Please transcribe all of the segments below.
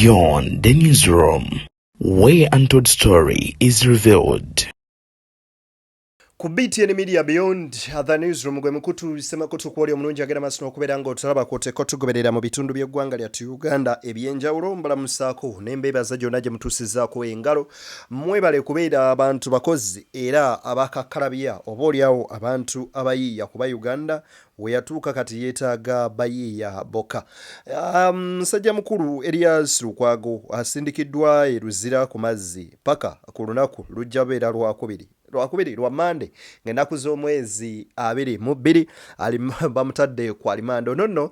Beyond the newsroom, where untold story is revealed. Ku BTN Media Beyond the newsroom gwe mukutu sema ko tukwali omulungi agenda maaso n'okubeera ng'otulaba ko tugoberera mu bitundu by'eggwanga lyattu Uganda ebyenjawulo mbalamusaako n'embeebaza gyonna gye mutuusizzaako engalo mwebale kubeera abantu bakozi era abakakkalabya oboolyawo abantu abayiiya kuba Uganda we yatuuka kati yeetaaga bayiiya bokka. Musajja mukulu Elias Lukwago asindikiddwa eruzira ku mazzi paka ku lunaku lujja beera lwakubiri lwa Mande ng'ennaku z'omwezi 22 bamutadde ku alimando nonno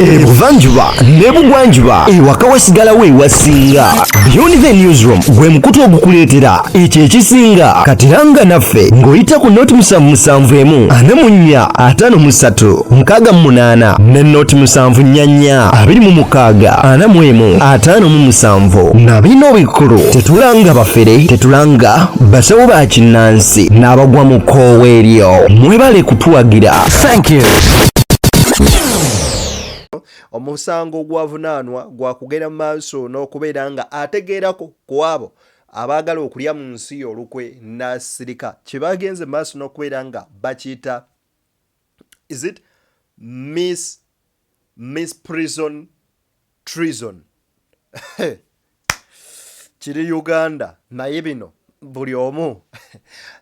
Ebuvanjuba nebugwanjuba ewaka wasigalawo ewasinga. Beyond the newsroom gwe mukutu ogukuleetera ekyo ekisinga katiranga naffe ng'oyita ku noti 771 44 53 ne noti 744 26 45 na bino bikulu tetulanga bafere tetulanga basawo ba kinnansi n'abagwa mu kkoowa eryo mwebale kutuwagira. Thank you. Omusango gwavunaanwa gwa kugenda mu maaso n'okubeera nga ategeerako ku abo abaagala okulya mu nsi olukwe n'asirika kye bagenze mu maaso n'okubeera nga bakiyita is it miss prison treason kiri Uganda naye bino buli omu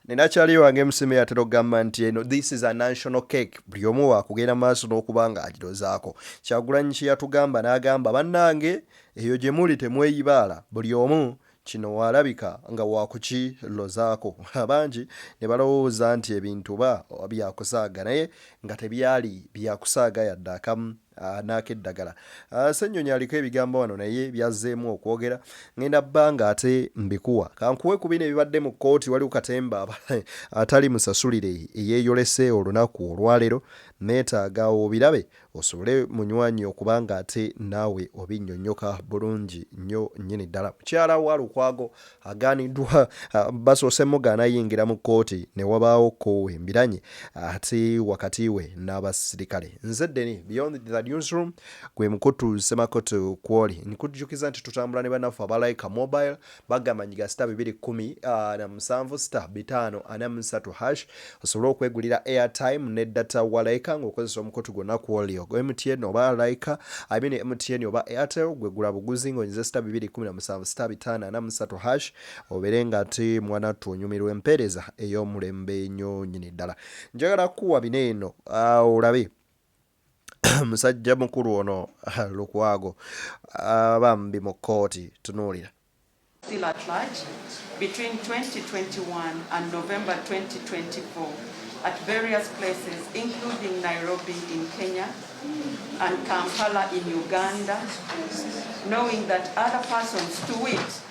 nina kyali wange musime yatero gamba nti eno this is a national cake buli omu wakugenda maaso n'okubanga agirozaako. Kyagulanyi kye yatugamba n'agamba bannange eyo gye muli temweyibaala buli omu kino walabika nga wakukirozaako. Abangi ne balowooza nti ebintu byakusaaga naye nga tebyali byakusaaga yadde akamu n'akeddagala. Ssennyonyi aliko ebigambo wano naye byazzeemu okwogera ngenda bbanga ate mbikuwa kankuwe ku bino ebibadde mu kkooti. Waliwo Katemba atali musasulire eyeeyolese olunaku olwaleero neetaaga obirabe osobole munywanyi okubanga ate naawe obinnyonnyoka bulungi nnyo nnyini ddala. Mukyala wa Lukwago agaaniddwa basoose mugaana yingira mu kkooti ne wabaawo ko embiranye ate wakati we n'abasirikale. Nze Deni Beyond the newsroom gwe mukutu semakoto kwoli nkujjukiza nti tutambula ne bannaffe abalayika mobile bagamba nyiga star 210 na 7 osobole okwegulira airtime ne data walayika ng'okozesa omukutu gwonna kwoli ogwa MTN oba Laika MTN oba Airtel gwegula buguzi ng'onyize star 217 star 5 obeere nga ate mwana tuonyumirwa empeereza ey'omulembe nnyo nnyini ddala. Njagala kuwa bineeno olabe musajja mukulu ono Lukwago bambi mu kkooti tunuulira. Still at large between 2021 and November 2024 at various places including Nairobi in Kenya and Kampala in Uganda, knowing that other persons to wit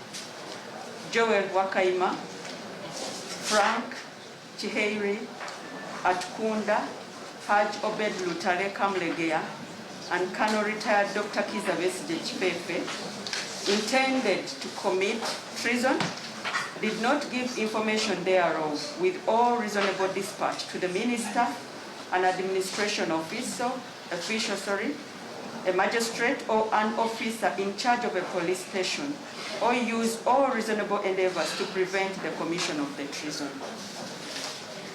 Joel Wakaima, Frank Chiheiri Atkunda, Haj Obed Lutale Kamlegea, and Colonel retired Dr. Kiza Besigye Chifefe intended to commit treason, did not give information thereof with all reasonable dispatch to the minister, an administration official, a magistrate or an officer in charge of a police station, or use all reasonable endeavors to prevent the commission of the treason.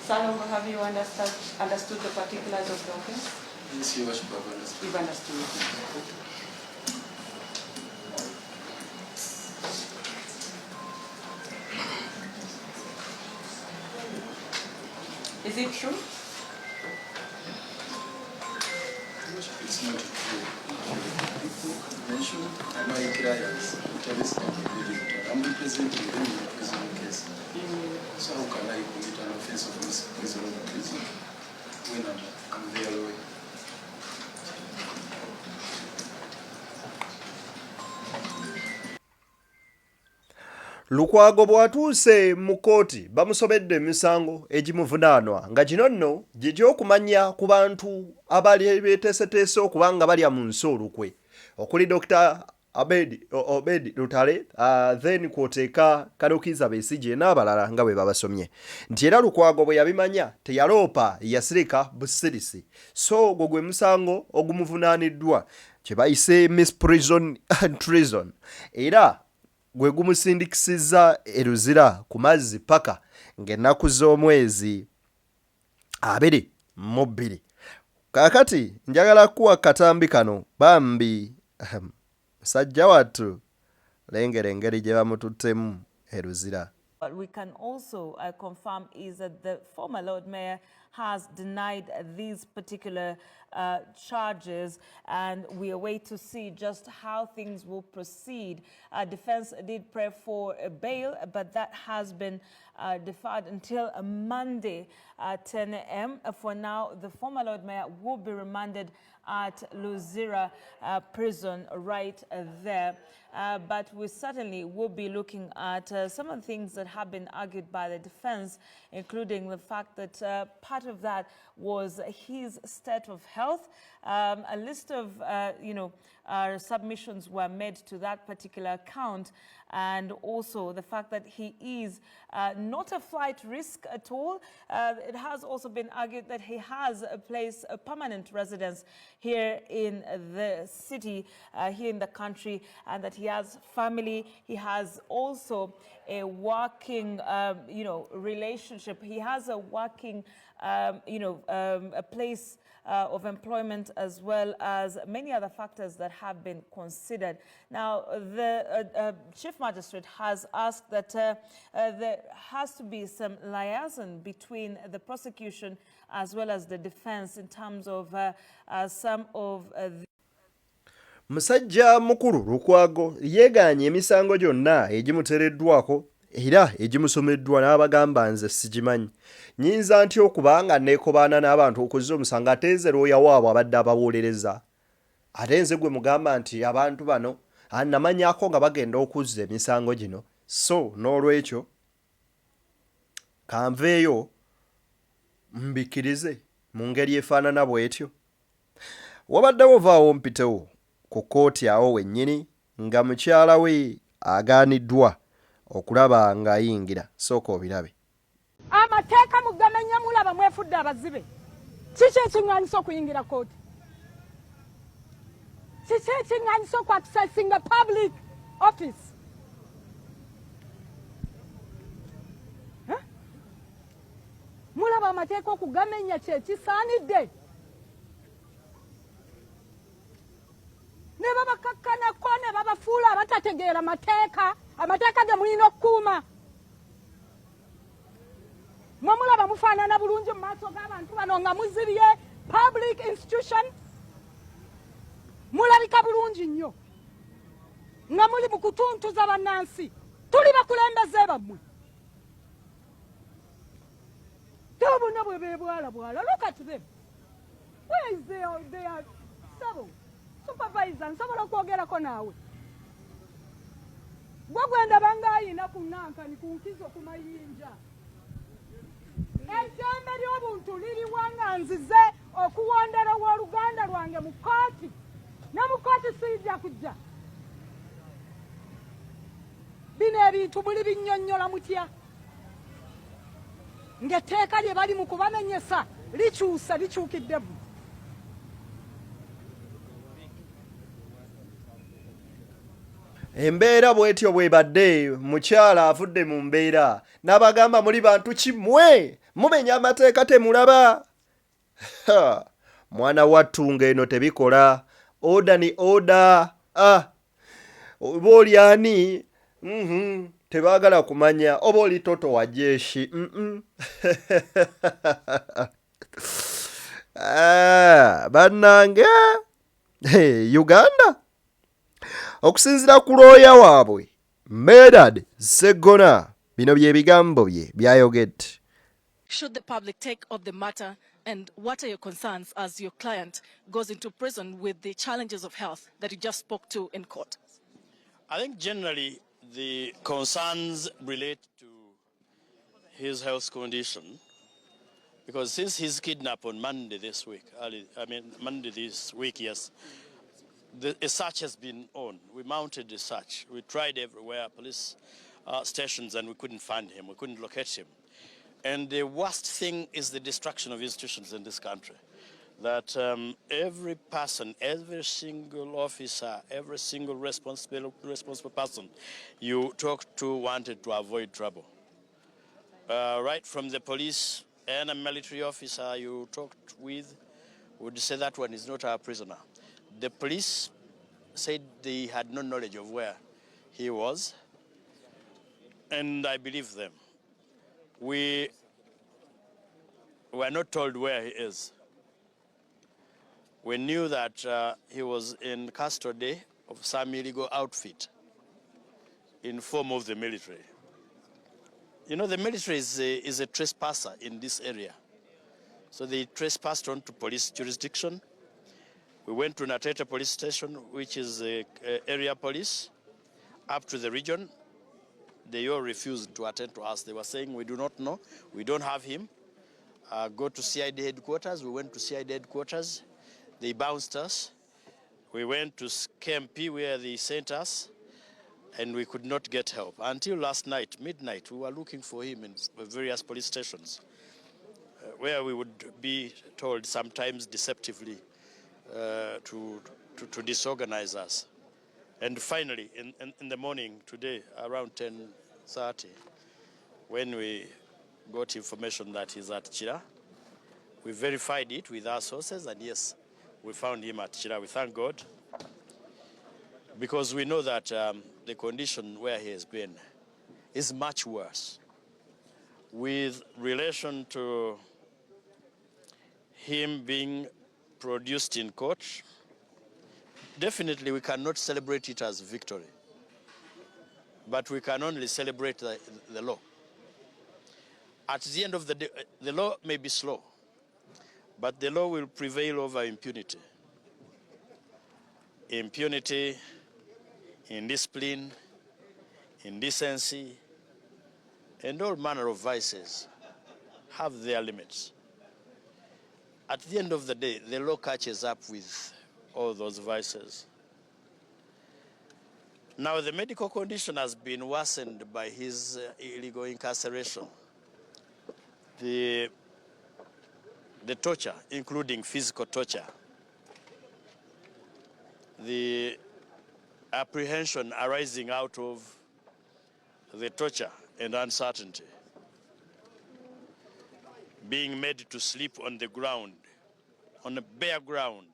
Salongo, have you understood the particulars of the offense? Yes, Your Worship, I've understood. You've understood. Is it true? It's not true. Mention my clients, I'm representing them in the prison case. So how can I commit an offense of misprision of prison when I'm their lawyer? Lukwago bwatuuse mu kkooti bamusobedde emisango egimuvunaanwa nga gino nno gy'okumanya ku bantu abali beeteeseteese okubanga balya mu nsi olukwe okuli Dr. Obedi Lutale, then kwoteeka Kadukiza Besigye n'abalala nga bwe babasomye nti era Lukwago bwe yabimanya teyaloopa yasirika busirisi so gwe musango ogumuvunaaniddwa kye bayise misprison and treason era gwe gumusindikisizza eruzira ku mazzi paka ng'ennaku z'omwezi 22 kaakati njagala kuwa katambi kano bambi sajja wattu lengera engeri gye bamututtemu eruzira. What we can also confirm is that the former Lord Mayor has denied these particular charges, and we await to see just how things will proceed. Defense did pray for a bail, but that has been deferred until Monday at 10 a.m. For now, the former Lord Mayor will be remanded at Luzira prison right there. But we certainly will be looking at some of the things that have been argued by the defense, including the fact that part of that was his state of health. A list of, submissions were made to that particular account, and also the fact that he is not a flight risk at all. It has also been argued that he has a permanent residence here in the city, here in the country, and that he has family. He has also a working, relationship. He has a working, a place of employment, as well as many other factors that have been considered. Now, the Chief Magistrate has asked that there has to be some liaison between the prosecution as well as the defense in terms of some of the Musajja mukulu Lukwago yeegaanye emisango gyonna egimuteereddwako era egimusomeddwa n'abagamba nze sigimanyi. Nyinza ntya okubanga neekobaana n'abantu okuzza omusango ate nze looya waabwe abadde abawolereza. Ate nze gwe mugamba nti abantu bano namanyaako nga bagenda okuzza emisango gino. So n'olwekyo kanveeyo mbikirize mu ngeri efaanana bw'etyo. Wabaddewo vaawo mpitewo ku kkooti awo wennyini nga mukyala we agaaniddwa okulaba ng'ayingira. Sooka obirabe. Amateeka mugamenya mulaba mwefudde abazibe. Kiki ekiŋŋaanyisa okuyingira kkooti? Kiki ekiŋŋaanyisa okwaccessinga public office? Mulaba amateeka okugamenya kye kisaanidde. Ne babakakkanako ne babafuula abatategeera amateeka ge mulina okukuuma. Mwe mulaba mufaanana bulungi mu maaso g'abantu bano nga muzibye public institution. Mulabika bulungi nnyo nga muli mu kutuntuza bannansi. Tuli bakulembeze bammwe. Tobona bwe beebwalabwala. Look at them. Where is their sabo? Supervisor, nsobola okwogerako naawe. Gwe gwenda bangayina ku nankani ku nkizo ku mayinja. Ejjembe ly'obuntu liriwa nga nzize okuwondera w'oluganda lwange mu kkooti. Ne mu kkooti sijja kujja. Bino ebintu muli binnyonnyola mutya? Ng'etteeka lye bali mu kubamenyesa likyukidde bu. Embeera bw'etyo bw'ebadde mukyala avudde mu mbeera n'abagamba muli bantu kimwe mumenya amateeka temulaba. Mwana wattu ng'eno tebikola. Oda ni oda. Oba oli ani? Tebaagala kumanya. Oba oli toto wa jeshi. Bannange Uganda okusinziira ku looya waabwe Medad Segona bino bye bigambo bye byayogedde. Should the public take on the matter, and what are your concerns as your client goes into prison with the challenges of health that you just spoke to in court? I think generally the concerns relate to his health condition, because since he's kidnapped on Monday this week, yes, a search has been on. We mounted a search. We tried everywhere, police stations, and we couldn't find him. We couldn't locate him. And the worst thing is the destruction of institutions in this country. That every person, every single officer, every single responsible person you talk to wanted to avoid trouble. Right from the police and a military officer you talked with would say that one is not our prisoner. The police said they had no knowledge of where he was, and I believe them. We were not told where he is. We knew that he was in custody of some illegal outfit in form of the military. You know, the military is a trespasser in this area. So they trespassed onto police jurisdiction. We went to Natete police station, which is area police, up to the region. They all refused to attend to us. They were saying, we do not know, we don't have him. Go to CID headquarters. We went to CID headquarters. They bounced us. We went to KMP where they sent us, and we could not get help. Until last night, midnight, we were looking for him in various police stations, where we would be told sometimes deceptively to disorganize us. And finally, in the morning today, around 10:30, when we got information that he's at Chira, we verified it with our sources, and yes, we found him at Chira. We thank God, because we know that the condition where he has been is much worse. With relation to him being produced in court, definitely we cannot celebrate it as victory, but we can only celebrate the law. At the end of the day, the law may be slow, but the law will prevail over impunity. Impunity, indiscipline, indecency, and all manner of vices have their limits. At the end of the day, the law catches up with all those vices. Now, the medical condition has been worsened by his illegal incarceration. The torture, including physical torture, the apprehension arising out of the torture and uncertainty, being made to sleep on the ground, on a bare ground.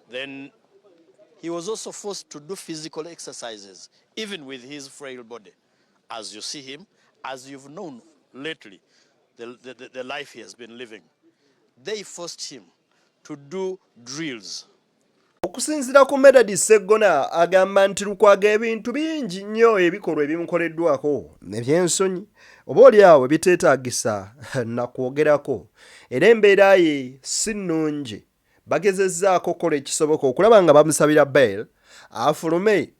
Then he was also forced to do physical exercises, even with his frail body. As you see him, as you've known lately, the life he has been living, they forced him to do drills. Okusinzira ku Medadi Sseggona agamba nti Lukwago ebintu bingi nnyo ebikolwa ebimukoleddwako ebyensonyi oba oliawo biteetaagisa na kwogerako, era embeera ye si nnungi. Bagezezzaako okukola ekisoboka okulaba nga bamusabira bail afulume,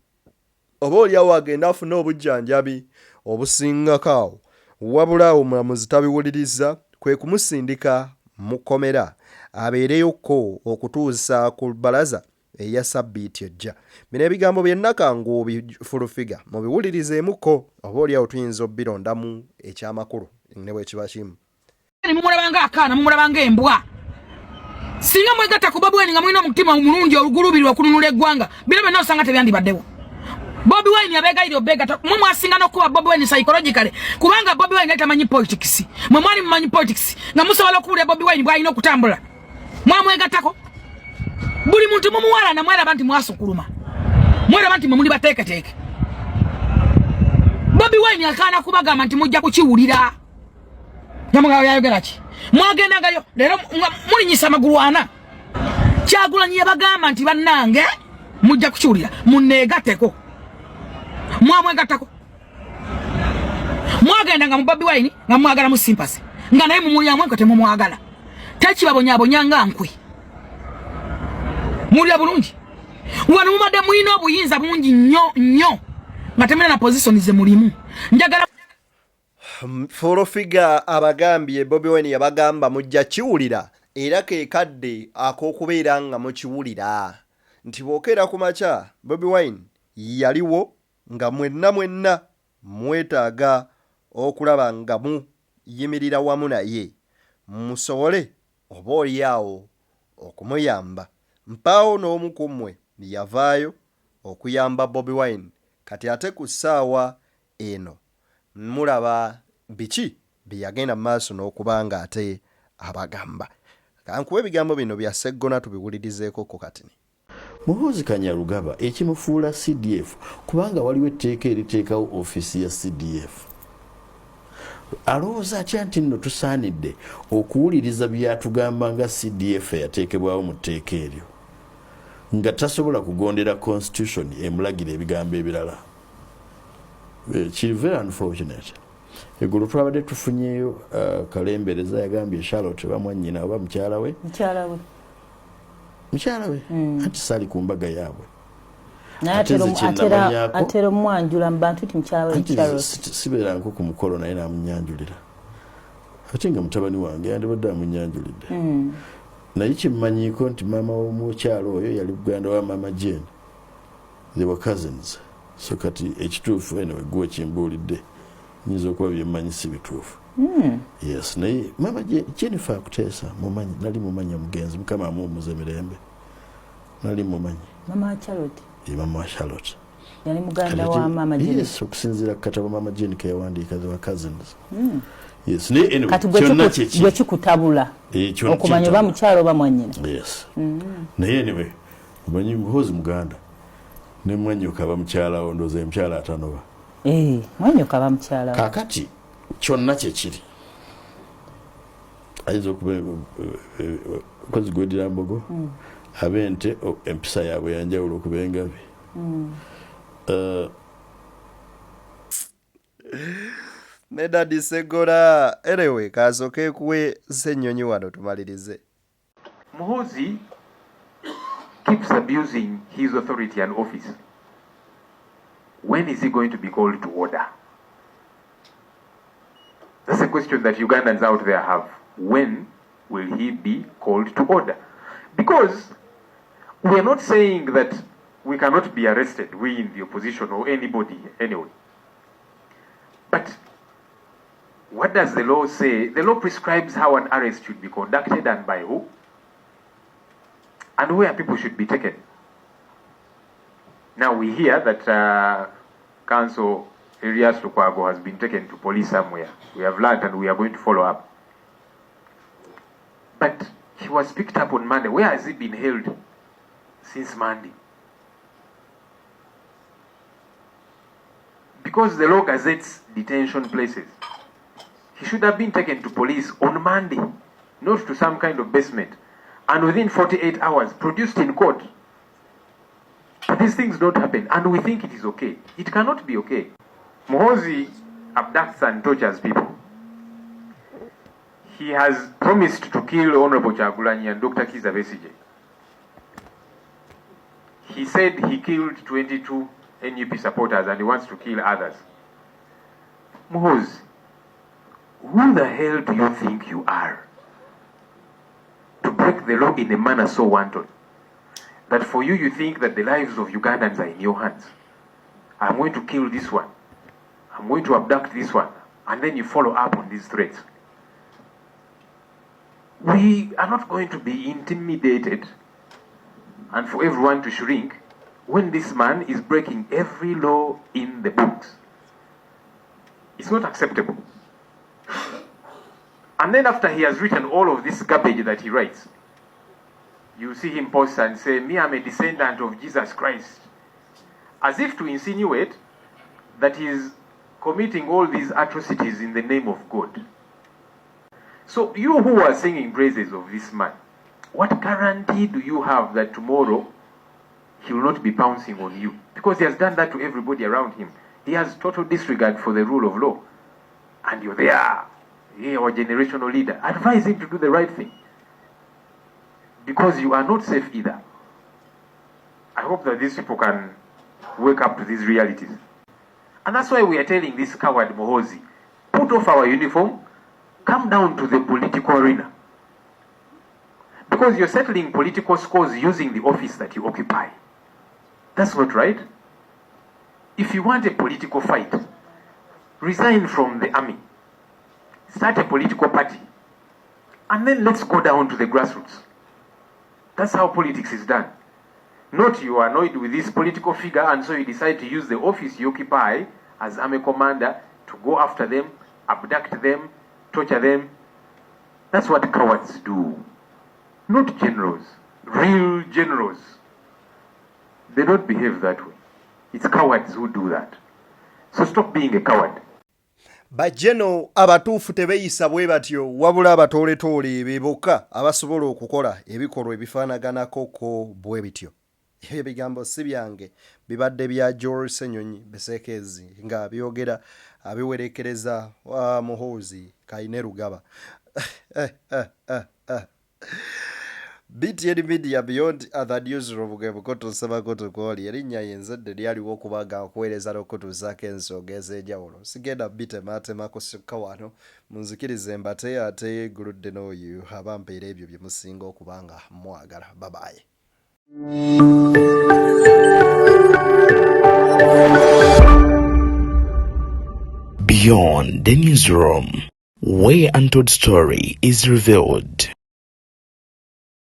oba oliawo agenda afune obujjanjabi obusingako, wabula omulamuzi tabiwuliriza, kwe kumusindika mu kkomera abeereyoko okutuusa ku bbalaza eya sabbiiti ejja. Bino ebigambo byonna kangu bifulufiga mubiwulirizeemuko, oba oliawo tuyinza obbirondamu ekyamakulu ne bwe kiba kimu. Mumulabanga akaana, mumulabanga embwa. Singa mwegatta ku Bobi Wine nga mulina omutima omulungi olugulubirwa okununula eggwanga, bino byonna osanga tebyandibaddewo. Bobi Wine yabeegayira obbeegatta, mwe mwasinga n'okuba Bobi Wine psychologically, kubanga Bobi Wine tamanyi politics. Mwe mwali mumanyi politics nga musobola okuwulira Bobi Wine bw'alina okutambula. Mwamwegattako. Buli muntu mumuwala na mweraba nti mwasukuluma. Mweraba nti muli bateeketeeke. Bobi Wine akaana kubagamba nti mujja kukiwulira. Namugabo yayogera ki? Mwagendagayo lero mulinyisa amagulu ana. Kyagulanyi yabagamba nti bannange mujja kukiwulira munneegatteko. Mwamwegattako. Mwagendanga mu Bobi Wine nga mwagala mu sympathy, nga naye mumulyamu enko temumwagala. Tekibabonyaabonyanga nkwe. Mulya bulungi. Wano mumadde mulina obuyinza bungi nnyo nga temulina na position ze mulimu. Njagala Forofiga abagambye Bobi Wine yabagamba mujja kiwulira era ke kadde ak'okubeera nga mukiwulira nti bw'okeera ku makya Bobi Wine yaliwo nga mwenna mwetaaga okulaba nga muyimirira wamu naye musobole oba oliawo okumuyamba. Mpaawo n'omu ku mmwe yavaayo okuyamba Bobi Wine, kati ate ku ssaawa eno mulaba biki bye yagenda mu maaso n'okuba nga ate abagamba. Kankuba ebigambo bino bya Sseggona tubiwulirizeeko ko kati. Muhoozi Kanyarugaba ekimufuula CDF kubanga waliwo etteeka eriteekawo ofiisi ya CDF. Alowooza atya nti nno tusaanidde okuwuliriza byatugamba nga CDF yateekebwawo mu tteeka eryo nga tasobola kugondera constitution emulagira ebigambo ebirala. Kiri very unfortunate. Eggulo twabadde tufunyeyo kalembereza yagambye Charlotte bamwannyina oba mukyala we anti sali ku mbaga yaabwe atera omwanjula mu bantu ti mukyala we Charlotte sibeera nko ku mukolo naye namunyanjulira ate nga mutabani wange yandibadde amunyanjulidde naye kimmanyiiko nti maama w'omukyalo oyo yali Buganda wa Mama Jane. They were cousins. So kati ekituufu eno gwe kimbuulidde nyinza okuba byemmanyi si bituufu. Yes, naye Mama Jennifer Kuteesa mumanyi, nali mumanya mugenzi mukama amumuze mirembe. Nali mumanyi. Mama Charlotte. Mama Charlotte. Yali muganda wa Mama Jane. Yes, okusinziira katabo Mama Jane ke yawandiika, they were cousins. Yes, anyway, kati gwe kikutabula okumanya oba mukyalo oba mwannyina. Yes. Naye anyway, omanyi Muhoozi Muganda ne Mwanyoka aba mukyalawo ndooza mukyala atanoba. Mwanyoka aba mukyalawo. Kakati kyonna kye kiri. Ayinza okuba kozi gwedira mbogo abente empisa yaabwe yanjawulo okuba engabi. Nedadi Sseggona anyway kasoke kuwe Ssenyonyi wano tumalirize. Muhoozi keeps abusing his authority and office. When is he going to be called to order? That's a question that Ugandans out there have. When will he be called to order? Because we are not saying that we cannot be arrested, we in the opposition or anybody anyway. But what does the law say? The law prescribes how an arrest should be conducted and by who, and where people should be taken. Now we hear that Council Elias Lukwago has been taken to police somewhere. We have learned and we are going to follow up. But he was picked up on Monday. Where has he been held since Monday? Because the law gazettes detention places. He should have been taken to police on Monday, not to some kind of basement, and within 48 hours produced in court. But these things don't happen, and we think it is okay. It cannot be okay. Muhoozi abducts and tortures people. He has promised to kill Honorable Kyagulanyi and Dr. Kizza Besigye. He said he killed 22 NUP supporters and he wants to kill others. Muhoozi, who the hell do you think you are to break the law in a manner so wanton that for you think that the lives of Ugandans are in your hands? I'm going to kill this one, I'm going to abduct this one, and then you follow up on these threats. We are not going to be intimidated and for everyone to shrink when this man is breaking every law in the books. It's not acceptable. And then after he has written all of this garbage that he writes, you see him post and say, me, I'm a descendant of Jesus Christ, as if to insinuate that he is committing all these atrocities in the name of God. So you who are singing praises of this man, what guarantee do you have that tomorrow he will not be pouncing on you? Because he has done that to everybody around him. He has total disregard for the rule of law. And you're there, our generational leader. Advise him to do the right thing. Because you are not safe either. I hope that these people can wake up to these realities. And that's why we are telling this coward Muhoozi, put off our uniform, come down to the political arena. because you're settling political scores using the office that you occupy. That's not right. If you want a political fight, resign from the army, start a political party, and then let's go down to the grassroots. That's how politics is done. Not you are annoyed with this political figure and so you decide to use the office you occupy as army commander to go after them, abduct them, torture them. That's what cowards do. Not generals. Real generals. They don't behave that way. It's cowards who do that. So stop being a coward. Bajeno abatuufu tebeeyisa bwe batyo wabula abatooletoole be bokka abasobola okukola ebikolwa ebifaanaganako ko bwe bityo. Ebyo bigambo si byange bibadde bya George Ssenyonyi Besekeezi nga byogera abiwerekereza wa Muhoozi Kaine Rugaba. BTN Media Beyond Other Newsroom bwe bukotusaba kotukooli erinnya yenzadde lyaliwo okubaga okuweereza n'okutuusaako ensonga ez'enjawulo. Sigenda bitemaatema kusukka wano munzikirize mbate ate guludde n'oyo abampeera ebyo bye musinga okuba nga mwagala. Bye-bye. Beyond the newsroom, where untold story is revealed.